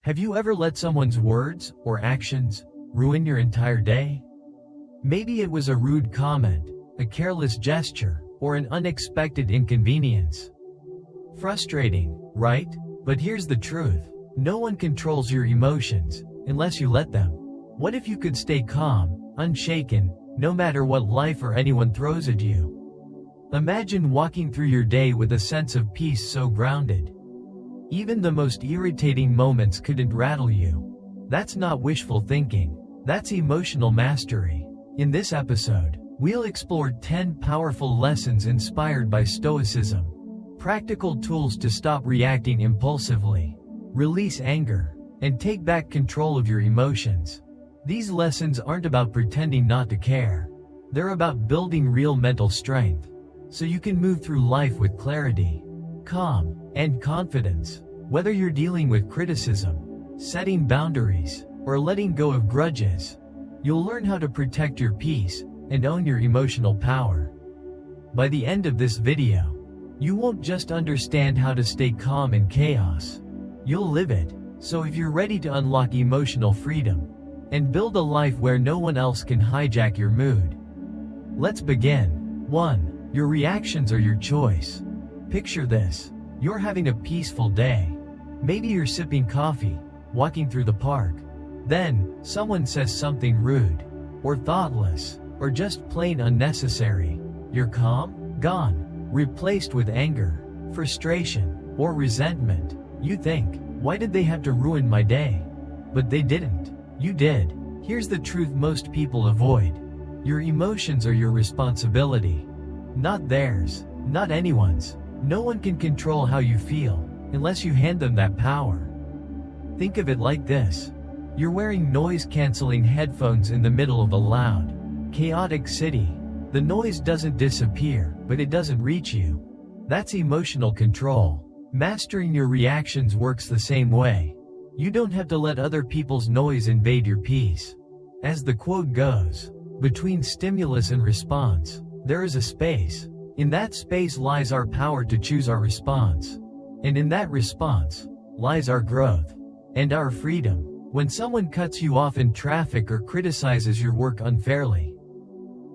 Have you ever let someone's words or actions ruin your entire day? Maybe it was a rude comment, a careless gesture, or an unexpected inconvenience. Frustrating, right? But here's the truth. No one controls your emotions unless you let them. What if you could stay calm, unshaken, no matter what life or anyone throws at you? Imagine walking through your day with a sense of peace so grounded. Even the most irritating moments couldn't rattle you. That's not wishful thinking. That's emotional mastery. In this episode, we'll explore 10 powerful lessons inspired by Stoicism. Practical tools to stop reacting impulsively, release anger, and take back control of your emotions. These lessons aren't about pretending not to care. They're about building real mental strength, so you can move through life with clarity, calm, and confidence. Whether you're dealing with criticism, setting boundaries, or letting go of grudges, you'll learn how to protect your peace and own your emotional power. By the end of this video, you won't just understand how to stay calm in chaos. You'll live it. So if you're ready to unlock emotional freedom and build a life where no one else can hijack your mood, let's begin. 1. Your reactions are your choice. Picture this. You're having a peaceful day. Maybe you're sipping coffee, walking through the park. Then, someone says something rude, or thoughtless, or just plain unnecessary. You're calm? Gone. Replaced with anger, frustration, or resentment. You think, why did they have to ruin my day? But they didn't. You did. Here's the truth most people avoid. Your emotions are your responsibility, not theirs, not anyone's. No one can control how you feel unless you hand them that power. Think of it like this. You're wearing noise-canceling headphones in the middle of a loud, chaotic city. The noise doesn't disappear, but it doesn't reach you. That's emotional control. Mastering your reactions works the same way. You don't have to let other people's noise invade your peace. As the quote goes, between stimulus and response, there is a space. In that space lies our power to choose our response. And in that response lies our growth and our freedom. When someone cuts you off in traffic or criticizes your work unfairly,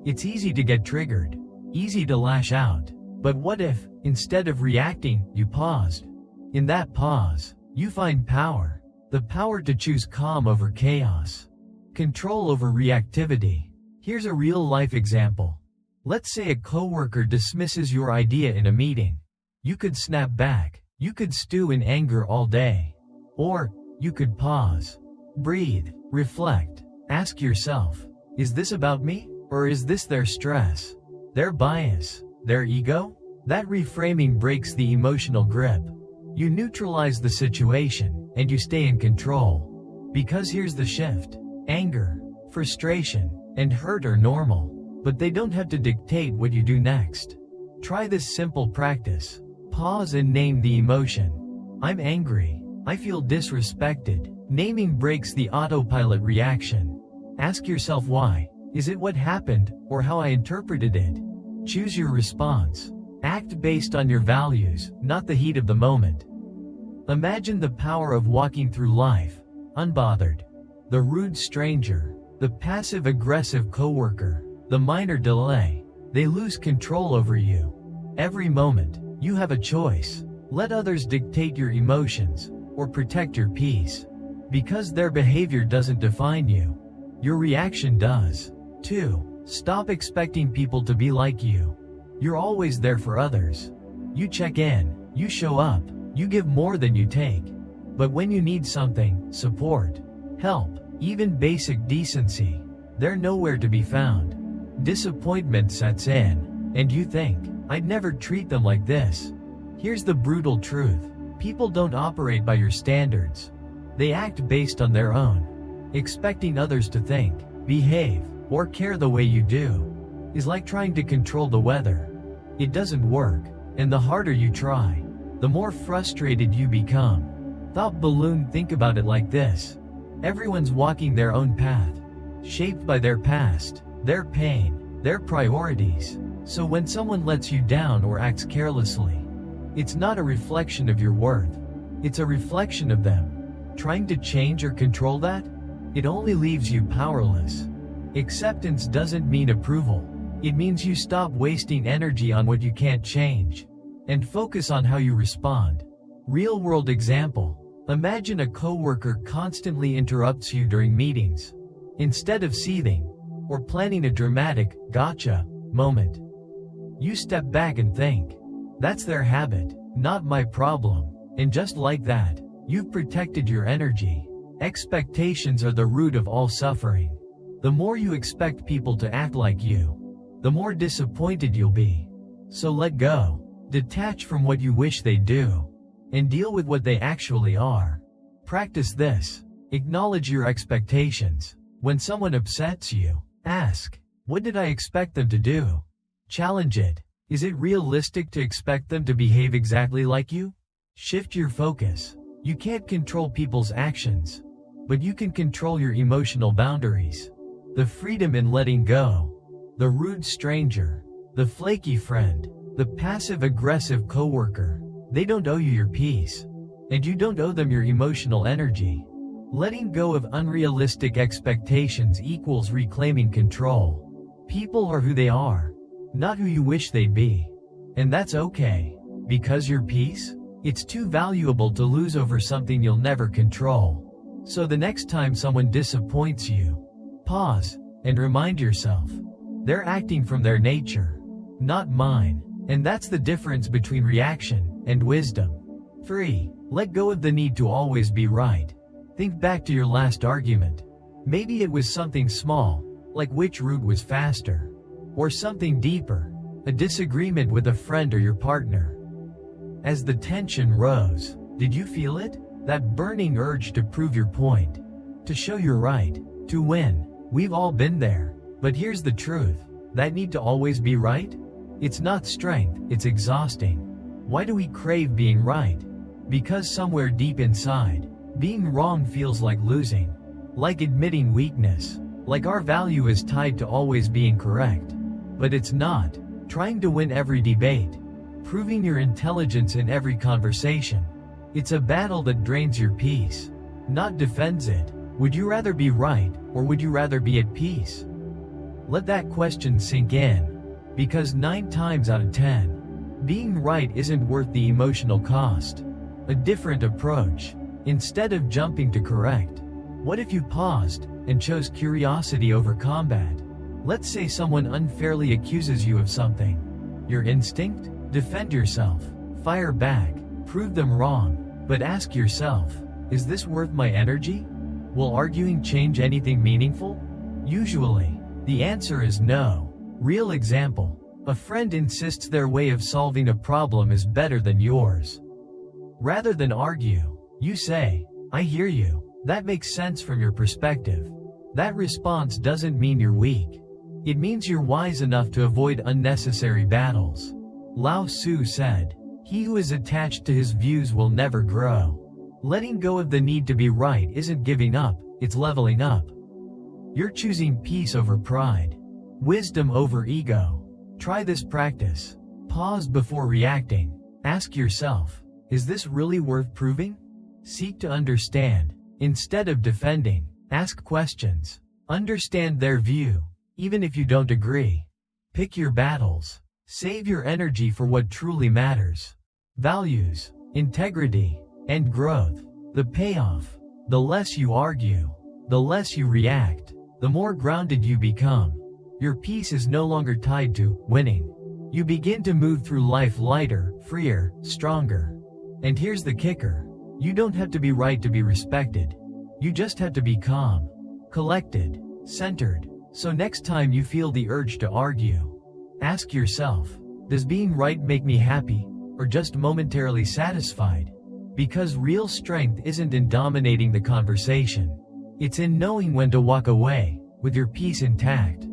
it's easy to get triggered, easy to lash out. But what if, instead of reacting, you paused? In that pause, you find power. The power to choose calm over chaos, control over reactivity. Here's a real-life example. Let's say a coworker dismisses your idea in a meeting. You could snap back. You could stew in anger all day. Or, you could pause, breathe, reflect, ask yourself, is this about me? Or is this their stress, their bias, their ego? That reframing breaks the emotional grip. You neutralize the situation, and you stay in control. Because here's the shift. Anger, frustration, and hurt are normal, but they don't have to dictate what you do next. Try this simple practice. Pause and name the emotion. I'm angry. I feel disrespected. Naming breaks the autopilot reaction. Ask yourself why. Is it what happened, or how I interpreted it? Choose your response. Act based on your values, not the heat of the moment. Imagine the power of walking through life, unbothered. The rude stranger, the passive-aggressive coworker, the minor delay, they lose control over you. Every moment, you have a choice. Let others dictate your emotions, or protect your peace. Because their behavior doesn't define you, your reaction does. 2. Stop expecting people to be like you. You're always there for others. You check in, you show up, you give more than you take. But when you need something, support, help, even basic decency, they're nowhere to be found. Disappointment sets in, and you think, I'd never treat them like this. Here's the brutal truth. People don't operate by your standards. They act based on their own. Expecting others to think, behave, or care the way you do is like trying to control the weather. It doesn't work, and the harder you try, the more frustrated you become. Thought balloon. Think about it like this. Everyone's walking their own path, shaped by their past, their pain, their priorities. So when someone lets you down or acts carelessly, it's not a reflection of your worth. It's a reflection of them. Trying to change or control that? It only leaves you powerless. Acceptance doesn't mean approval. It means you stop wasting energy on what you can't change and focus on how you respond. Real-world example. Imagine a coworker constantly interrupts you during meetings. Instead of seething or planning a dramatic gotcha moment, you step back and think, that's their habit, not my problem. And just like that, you've protected your energy. Expectations are the root of all suffering. The more you expect people to act like you, the more disappointed you'll be. So let go, detach from what you wish they'd do, and deal with what they actually are. Practice this. Acknowledge your expectations. When someone upsets you, ask, what did I expect them to do? Challenge it. Is it realistic to expect them to behave exactly like you? Shift your focus. You can't control people's actions, but you can control your emotional boundaries. The freedom in letting go. The rude stranger, the flaky friend, the passive-aggressive coworker, they don't owe you your peace, and you don't owe them your emotional energy. Letting go of unrealistic expectations equals reclaiming control. People are who they are, not who you wish they'd be. And that's okay, because your peace, it's too valuable to lose over something you'll never control. So the next time someone disappoints you, pause and remind yourself, they're acting from their nature, not mine. And that's the difference between reaction and wisdom. 3. Let go of the need to always be right. Think back to your last argument. Maybe it was something small, like which route was faster, or something deeper, a disagreement with a friend or your partner. As the tension rose, did you feel it? That burning urge to prove your point, to show you're right, to win. We've all been there. But here's the truth. That need to always be right? It's not strength, it's exhausting. Why do we crave being right? Because somewhere deep inside, being wrong feels like losing, like admitting weakness, like our value is tied to always being correct. But it's not. Trying to win every debate, proving your intelligence in every conversation, it's a battle that drains your peace, not defends it. Would you rather be right, or would you rather be at peace? Let that question sink in, because 9 times out of 10, being right isn't worth the emotional cost. A different approach. Instead of jumping to correct, what if you paused and chose curiosity over combat? Let's say someone unfairly accuses you of something. Your instinct? Defend yourself, fire back, prove them wrong, but ask yourself, is this worth my energy? Will arguing change anything meaningful? Usually, the answer is no. Real example. A friend insists their way of solving a problem is better than yours. Rather than argue, you say, I hear you. That makes sense from your perspective. That response doesn't mean you're weak. It means you're wise enough to avoid unnecessary battles. Lao Tzu said, he who is attached to his views will never grow. Letting go of the need to be right isn't giving up, it's leveling up. You're choosing peace over pride, wisdom over ego. Try this practice. Pause before reacting. Ask yourself, is this really worth proving? Seek to understand. Instead of defending, ask questions. Understand their view, even if you don't agree. Pick your battles. Save your energy for what truly matters. Values, integrity, and growth. The payoff. The less you argue, the less you react, the more grounded you become. Your peace is no longer tied to winning. You begin to move through life lighter, freer, stronger. And here's the kicker. You don't have to be right to be respected. You just have to be calm, collected, centered. So next time you feel the urge to argue, ask yourself, does being right make me happy, or just momentarily satisfied? Because real strength isn't in dominating the conversation. It's in knowing when to walk away, with your peace intact.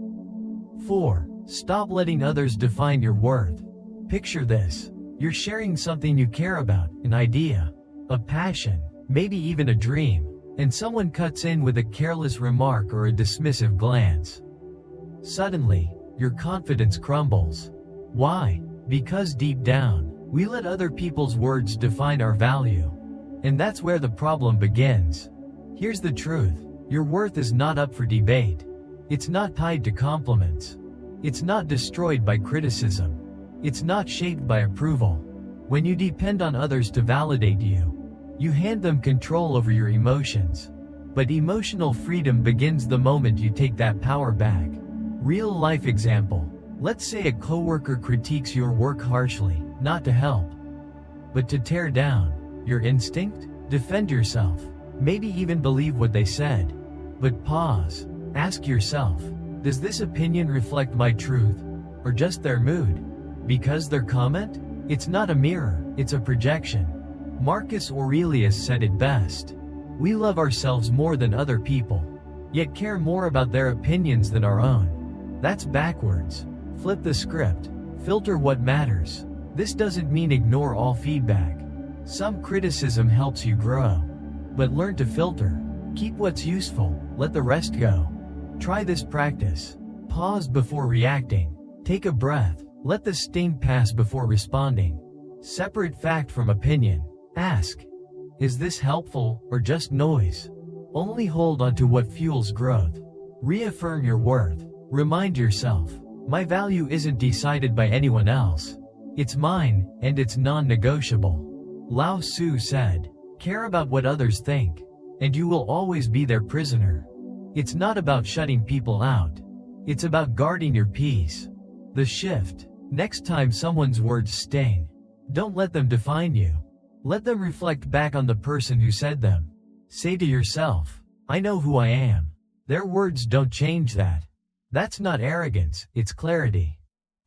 4. Stop letting others define your worth. Picture this. You're sharing something you care about, an idea, a passion, maybe even a dream, and someone cuts in with a careless remark or a dismissive glance. Suddenly, your confidence crumbles. Why? Because deep down, we let other people's words define our value. And that's where the problem begins. Here's the truth. Your worth is not up for debate. It's not tied to compliments. It's not destroyed by criticism. It's not shaped by approval. When you depend on others to validate you, you hand them control over your emotions. But emotional freedom begins the moment you take that power back. Real life example. Let's say a coworker critiques your work harshly, not to help, but to tear down. Your instinct? Defend yourself. Maybe even believe what they said. But pause. Ask yourself, does this opinion reflect my truth, or just their mood? Because their comment? It's not a mirror, it's a projection. Marcus Aurelius said it best. We love ourselves more than other people, yet care more about their opinions than our own. That's backwards. Flip the script. Filter what matters. This doesn't mean ignore all feedback. Some criticism helps you grow. But learn to filter. Keep what's useful, let the rest go. Try this practice. Pause before reacting. Take a breath. Let the sting pass before responding. Separate fact from opinion. Ask, is this helpful or just noise? Only hold on to what fuels growth. Reaffirm your worth. Remind yourself, my value isn't decided by anyone else. It's mine, and it's non-negotiable. Lao Tzu said, care about what others think, and you will always be their prisoner. It's not about shutting people out. It's about guarding your peace. The shift. Next time someone's words sting, don't let them define you. Let them reflect back on the person who said them. Say to yourself, I know who I am. Their words don't change that. That's not arrogance, it's clarity.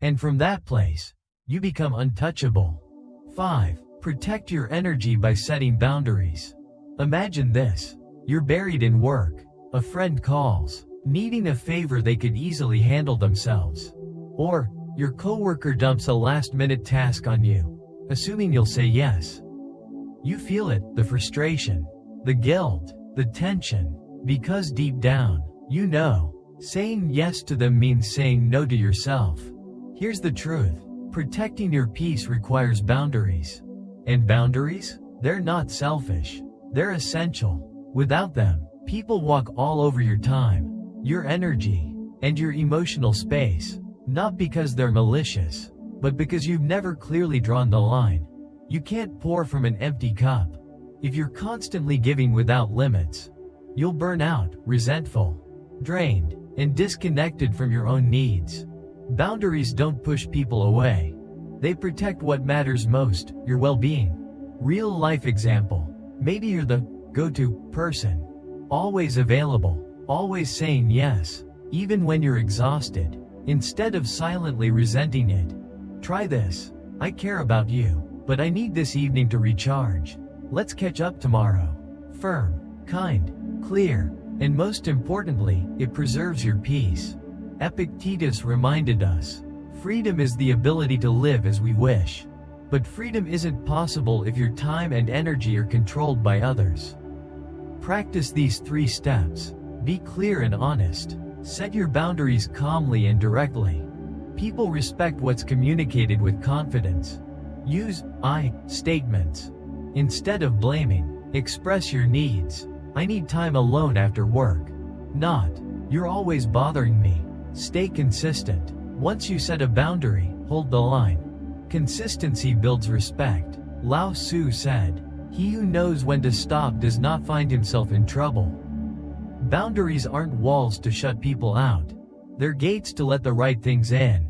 And from that place, you become untouchable. 5. Protect your energy by setting boundaries. Imagine this. You're buried in work. A friend calls, needing a favor they could easily handle themselves. Or, your coworker dumps a last-minute task on you, assuming you'll say yes. You feel it, the frustration, the guilt, the tension, because deep down, you know, saying yes to them means saying no to yourself. Here's the truth. Protecting your peace requires boundaries. And boundaries? They're not selfish. They're essential. Without them, people walk all over your time, your energy, and your emotional space. Not because they're malicious, but because you've never clearly drawn the line. You can't pour from an empty cup. If you're constantly giving without limits, you'll burn out, resentful, drained, and disconnected from your own needs. Boundaries don't push people away. They protect what matters most, your well-being. Real life example. Maybe you're the go-to person. Always available, always saying yes, even when you're exhausted. Instead of silently resenting it, try this. I care about you, but I need this evening to recharge. Let's catch up tomorrow. Firm, kind, clear, and most importantly, it preserves your peace. Epictetus reminded us, freedom is the ability to live as we wish. But freedom isn't possible if your time and energy are controlled by others. Practice these 3 steps. Be clear and honest. Set your boundaries calmly and directly. People respect what's communicated with confidence. Use I statements. Instead of blaming, express your needs. I need time alone after work. Not, you're always bothering me. Stay consistent. Once you set a boundary, hold the line. Consistency builds respect. Lao Tzu said, he who knows when to stop does not find himself in trouble. Boundaries aren't walls to shut people out. They're gates to let the right things in.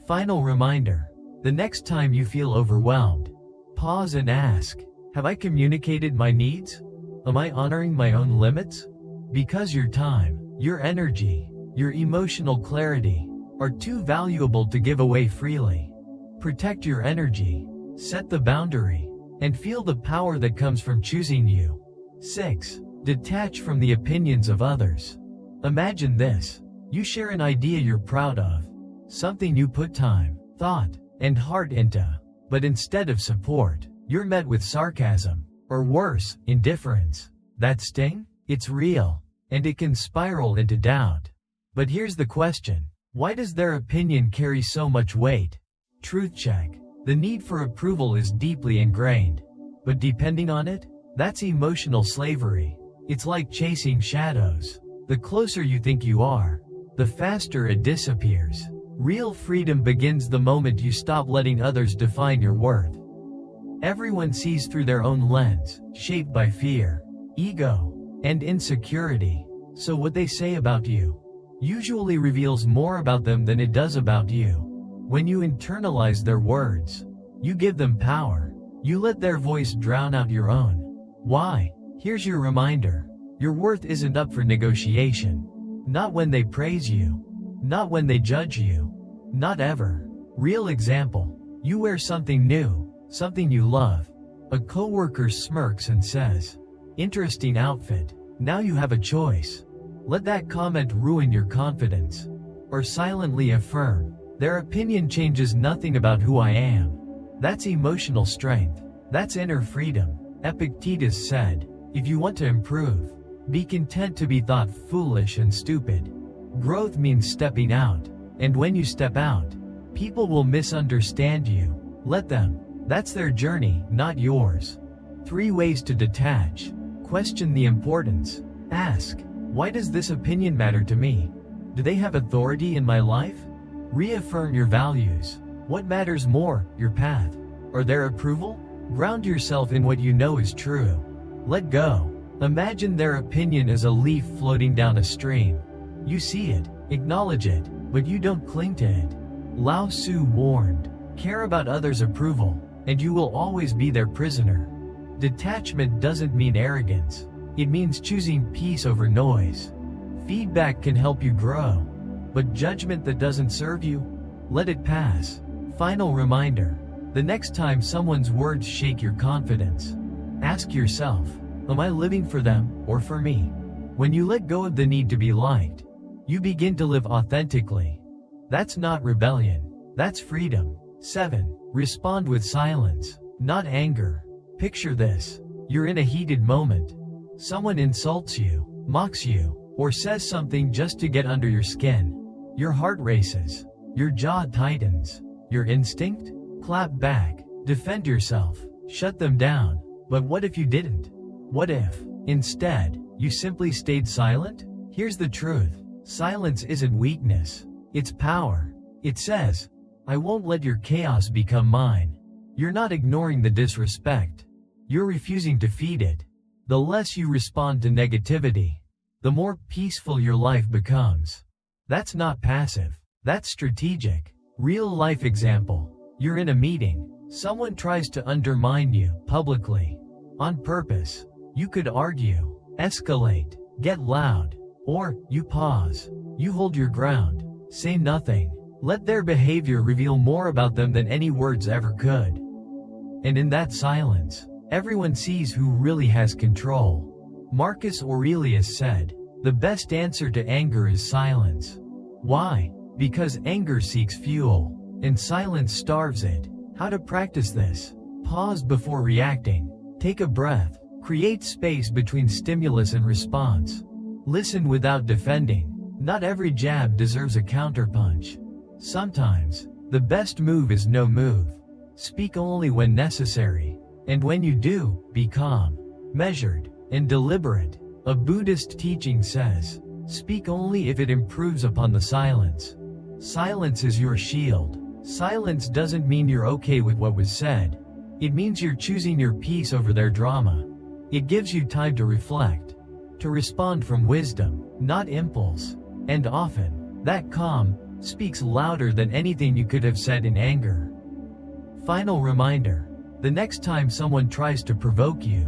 Final reminder. The next time you feel overwhelmed, pause and ask, have I communicated my needs? Am I honoring my own limits? Because your time, your energy, your emotional clarity are too valuable to give away freely. Protect your energy, set the boundary, and feel the power that comes from choosing you. 6. Detach from the opinions of others. Imagine this. You share an idea you're proud of, something you put time, thought, and heart into. But instead of support, you're met with sarcasm, or worse, indifference. That sting? It's real, and it can spiral into doubt. But here's the question. Why does their opinion carry so much weight? Truth check. The need for approval is deeply ingrained. But depending on it, That's emotional slavery. It's like chasing shadows. The closer you think you are, the faster it disappears. Real freedom begins the moment you stop letting others define your worth. Everyone sees through their own lens, shaped by fear, ego, and insecurity. So what they say about you usually reveals more about them than it does about you. When you internalize their words, you give them power. You let their voice drown out your own. Why? Here's your reminder. Your worth isn't up for negotiation. Not when they praise you. Not when they judge you. Not ever. Real example. You wear something new, something you love. A coworker smirks and says, "Interesting outfit." Now you have a choice. Let that comment ruin your confidence. Or silently affirm, "Their opinion changes nothing about who I am." That's emotional strength. That's inner freedom. Epictetus said, "If you want to improve, be content to be thought foolish and stupid." Growth means stepping out. And when you step out, people will misunderstand you. Let them. That's their journey, not yours. 3 ways to detach. Question the importance. Ask, why does this opinion matter to me? Do they have authority in my life? Reaffirm your values. What matters more, your path, or their approval? Ground yourself in what you know is true. Let go. Imagine their opinion as a leaf floating down a stream. You see it, acknowledge it, but you don't cling to it. Lao Tzu warned, care about others' approval, and you will always be their prisoner. Detachment doesn't mean arrogance. It means choosing peace over noise. Feedback can help you grow, but judgment that doesn't serve you, let it pass. Final reminder. The next time someone's words shake your confidence, ask yourself, am I living for them or for me? When you let go of the need to be liked, you begin to live authentically. That's not rebellion. That's freedom. 7. Respond with silence, not anger. Picture this. You're in a heated moment. Someone insults you, mocks you, or says something just to get under your skin. Your heart races. Your jaw tightens. Your instinct? Clap back. Defend yourself. Shut them down. But what if you didn't? What if, instead, you simply stayed silent? Here's the truth. Silence isn't weakness. It's power. It says, I won't let your chaos become mine. You're not ignoring the disrespect. You're refusing to feed it. The less you respond to negativity, the more peaceful your life becomes. That's not passive. That's strategic. Real life example. You're in a meeting. Someone tries to undermine you publicly. On purpose. You could argue, escalate, get loud, or you pause. You hold your ground. Say nothing. Let their behavior reveal more about them than any words ever could. And in that silence, everyone sees who really has control. Marcus Aurelius said, the best answer to anger is silence. Why? Because anger seeks fuel, and silence starves it. How to practice this? Pause before reacting. Take a breath. Create space between stimulus and response. Listen without defending. Not every jab deserves a counterpunch. Sometimes, the best move is no move. Speak only when necessary. And when you do, be calm, measured, and deliberate. A Buddhist teaching says, speak only if it improves upon the silence. Silence is your shield. Silence doesn't mean you're okay with what was said. It means you're choosing your peace over their drama. It gives you time to reflect, to respond from wisdom, not impulse. And often, that calm speaks louder than anything you could have said in anger. Final reminder. The next time someone tries to provoke you,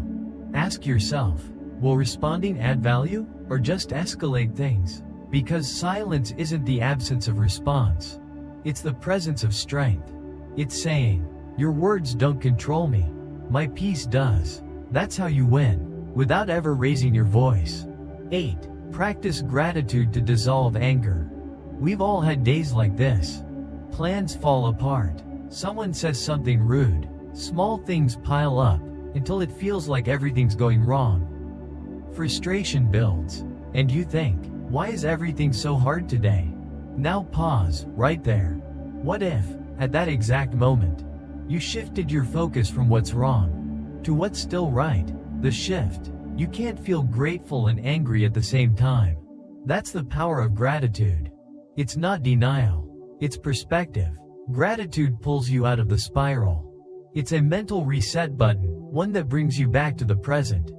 ask yourself, will responding add value, or just escalate things? Because silence isn't the absence of response. It's the presence of strength. It's saying, your words don't control me. My peace does. That's how you win, without ever raising your voice. 8. Practice gratitude to dissolve anger. We've all had days like this. Plans fall apart. Someone says something rude. Small things pile up, until it feels like everything's going wrong. Frustration builds, and you think, why is everything so hard today? Now pause, right there. What if, at that exact moment, you shifted your focus from what's wrong to what's still right? The shift. You can't feel grateful and angry at the same time. That's the power of gratitude. It's not denial. It's perspective. Gratitude pulls you out of the spiral. It's a mental reset button, one that brings you back to the present.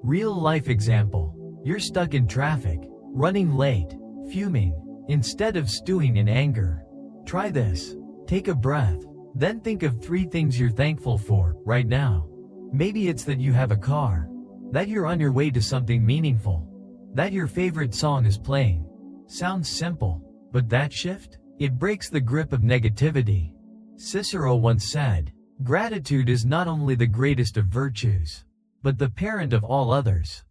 Real life example. You're stuck in traffic, running late, fuming, instead of stewing in anger. Try this. Take a breath. Then think of 3 things you're thankful for, right now. Maybe it's that you have a car. That you're on your way to something meaningful. That your favorite song is playing. Sounds simple, but that shift? It breaks the grip of negativity. Cicero once said, "Gratitude is not only the greatest of virtues, but the parent of all others."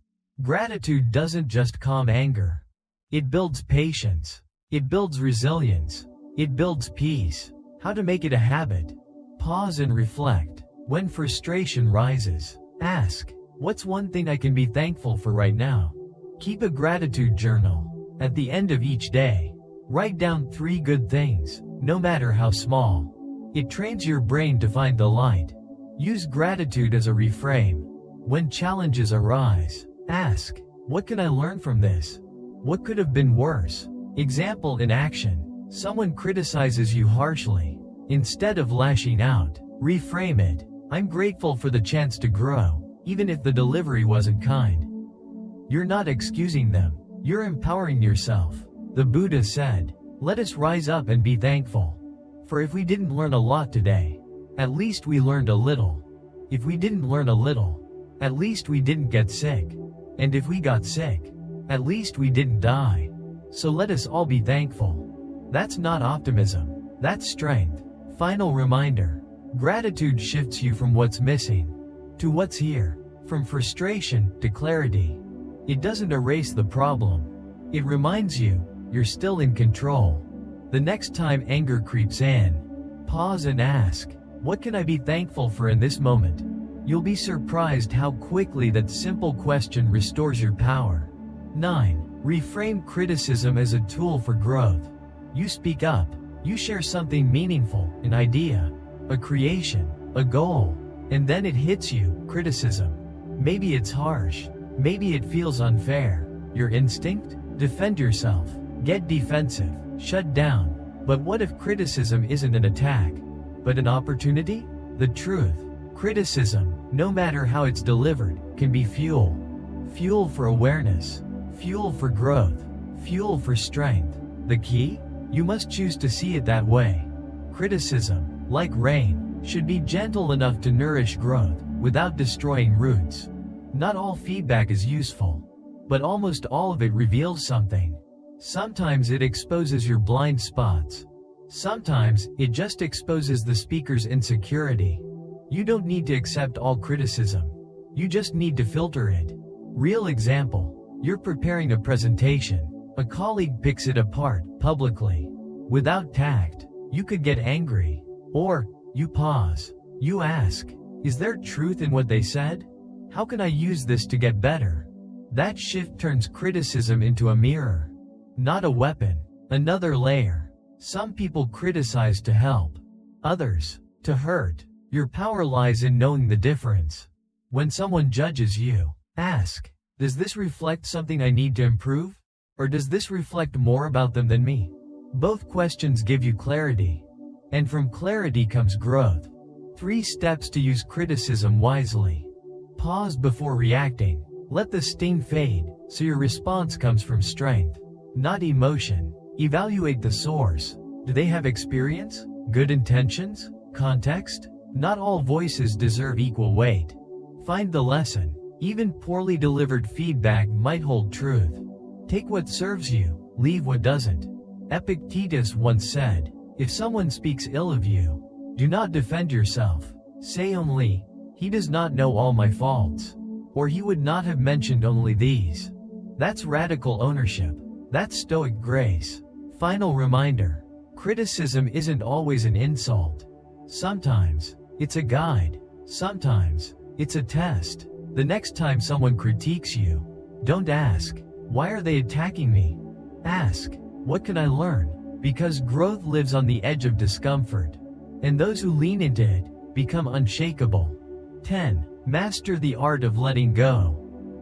Gratitude doesn't just calm anger. It builds patience. It builds resilience. It builds peace. How to make it a habit? Pause and reflect. When frustration rises, ask, "What's one thing I can be thankful for right now?" Keep a gratitude journal. At the end of each day, write down 3 good things, no matter how small. It trains your brain to find the light. Use gratitude as a reframe. When challenges arise, ask, "What can I learn from this? What could have been worse?" Example in action. Someone criticizes you harshly. Instead of lashing out, reframe it. "I'm grateful for the chance to grow, even if the delivery wasn't kind." You're not excusing them. You're empowering yourself. The Buddha said, "Let us rise up and be thankful. For if we didn't learn a lot today, at least we learned a little. If we didn't learn a little, at least we didn't get sick. And if we got sick, at least we didn't die. So let us all be thankful." That's not optimism. That's strength. Final reminder. Gratitude shifts you from what's missing to what's here, from frustration to clarity. It doesn't erase the problem. It reminds you, you're still in control. The next time anger creeps in, pause and ask, "What can I be thankful for in this moment?" You'll be surprised how quickly that simple question restores your power. 9. Reframe criticism as a tool for growth. You speak up. You share something meaningful, an idea, a creation, a goal, and then it hits you, criticism. Maybe it's harsh. Maybe it feels unfair. Your instinct? Defend yourself. Get defensive. Shut down. But what if criticism isn't an attack, but an opportunity? The truth. Criticism, no matter how it's delivered, can be fuel. Fuel for awareness. Fuel for growth. Fuel for strength. The key? You must choose to see it that way. Criticism, like rain, should be gentle enough to nourish growth, without destroying roots. Not all feedback is useful, but almost all of it reveals something. Sometimes it exposes your blind spots. Sometimes, it just exposes the speaker's insecurity. You don't need to accept all criticism. You just need to filter it. Real example. You're preparing a presentation. A colleague picks it apart, publicly. Without tact, you could get angry. Or, you pause. You ask, "Is there truth in what they said? How can I use this to get better?" That shift turns criticism into a mirror. Not a weapon. Another layer. Some people criticize to help. Others, to hurt. Your power lies in knowing the difference. When someone judges you, ask, "Does this reflect something I need to improve? Or does this reflect more about them than me?" Both questions give you clarity. And from clarity comes growth. 3 steps to use criticism wisely. Pause before reacting. Let the sting fade, so your response comes from strength, not emotion. Evaluate the source. Do they have experience? Good intentions? Context? Not all voices deserve equal weight. Find the lesson. Even poorly delivered feedback might hold truth. Take what serves you, leave what doesn't. Epictetus once said, "If someone speaks ill of you, do not defend yourself. Say only, 'He does not know all my faults,' or 'He would not have mentioned only these.'" That's radical ownership. That's stoic grace. Final reminder. Criticism isn't always an insult. Sometimes, it's a guide. Sometimes, it's a test. The next time someone critiques you, don't ask, "Why are they attacking me?" Ask, "What can I learn?" Because growth lives on the edge of discomfort. And those who lean into it, become unshakable. 10. Master the art of letting go.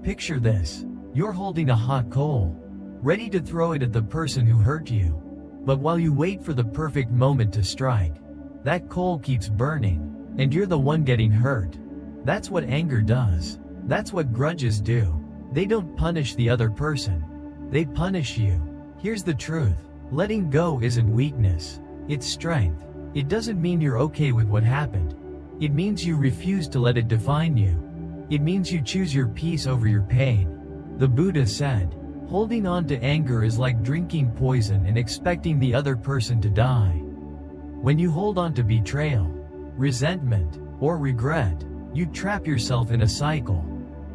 Picture this. You're holding a hot coal, ready to throw it at the person who hurt you. But while you wait for the perfect moment to strike, that coal keeps burning, and you're the one getting hurt. That's what anger does. That's what grudges do. They don't punish the other person. They punish you. Here's the truth. Letting go isn't weakness. It's strength. It doesn't mean you're okay with what happened. It means you refuse to let it define you. It means you choose your peace over your pain. The Buddha said, holding on to anger is like drinking poison and expecting the other person to die. When you hold on to betrayal, resentment, or regret, you trap yourself in a cycle.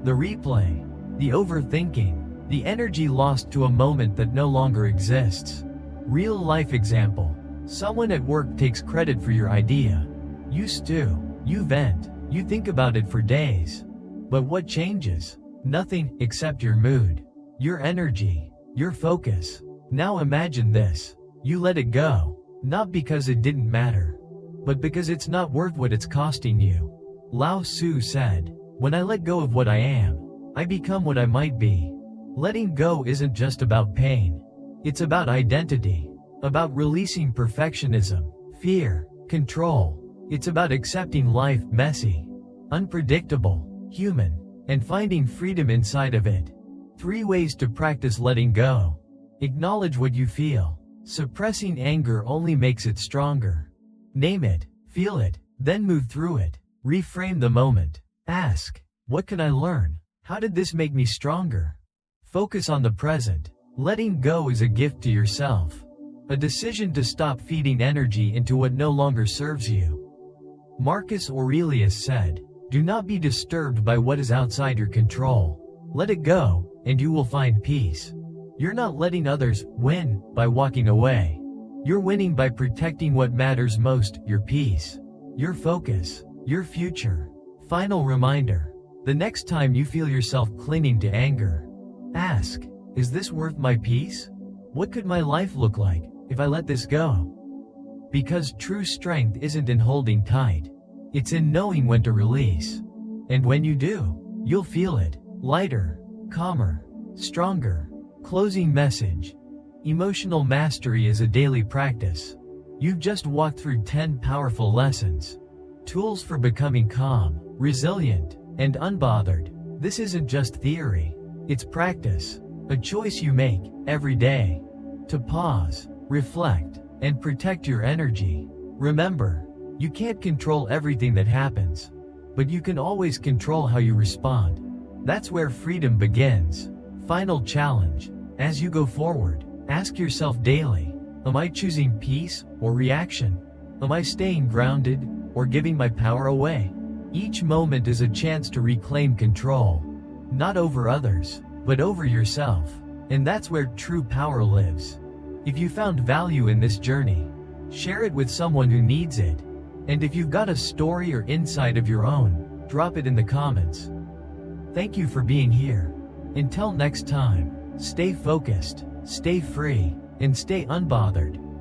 The replay, the overthinking, the energy lost to a moment that no longer exists. Real life example. Someone at work takes credit for your idea. You stew, you vent, you think about it for days. But what changes? Nothing, except your mood, your energy, your focus. Now imagine this. You let it go, not because it didn't matter, but because it's not worth what it's costing you. Lao Tzu said, when I let go of what I am, I become what I might be. Letting go isn't just about pain. It's about identity, about releasing perfectionism, fear, control. It's about accepting life messy, unpredictable, human, and finding freedom inside of it. 3 ways to practice letting go. Acknowledge what you feel. Suppressing anger only makes it stronger. Name it, feel it, then move through it. Reframe the moment. Ask, what can I learn? How did this make me stronger? Focus on the present. Letting go is a gift to yourself. A decision to stop feeding energy into what no longer serves you. Marcus Aurelius said, do not be disturbed by what is outside your control. Let it go, and you will find peace. You're not letting others win by walking away. You're winning by protecting what matters most, your peace, your focus, your future. Final reminder. The next time you feel yourself clinging to anger, ask, is this worth my peace? What could my life look like if I let this go? Because true strength isn't in holding tight. It's in knowing when to release. And when you do, you'll feel it. Lighter, calmer, stronger. Closing message. Emotional mastery is a daily practice. You've just walked through 10 powerful lessons. Tools for becoming calm, resilient, and unbothered. This isn't just theory. It's practice. A choice you make, every day. To pause, reflect, and protect your energy. Remember, you can't control everything that happens, but you can always control how you respond. That's where freedom begins. Final challenge. As you go forward, ask yourself daily, am I choosing peace or reaction? Am I staying grounded or giving my power away? Each moment is a chance to reclaim control, not over others, but over yourself. And that's where true power lives. If you found value in this journey, share it with someone who needs it. And if you've got a story or insight of your own, drop it in the comments. Thank you for being here. Until next time, stay focused, stay free, and stay unbothered.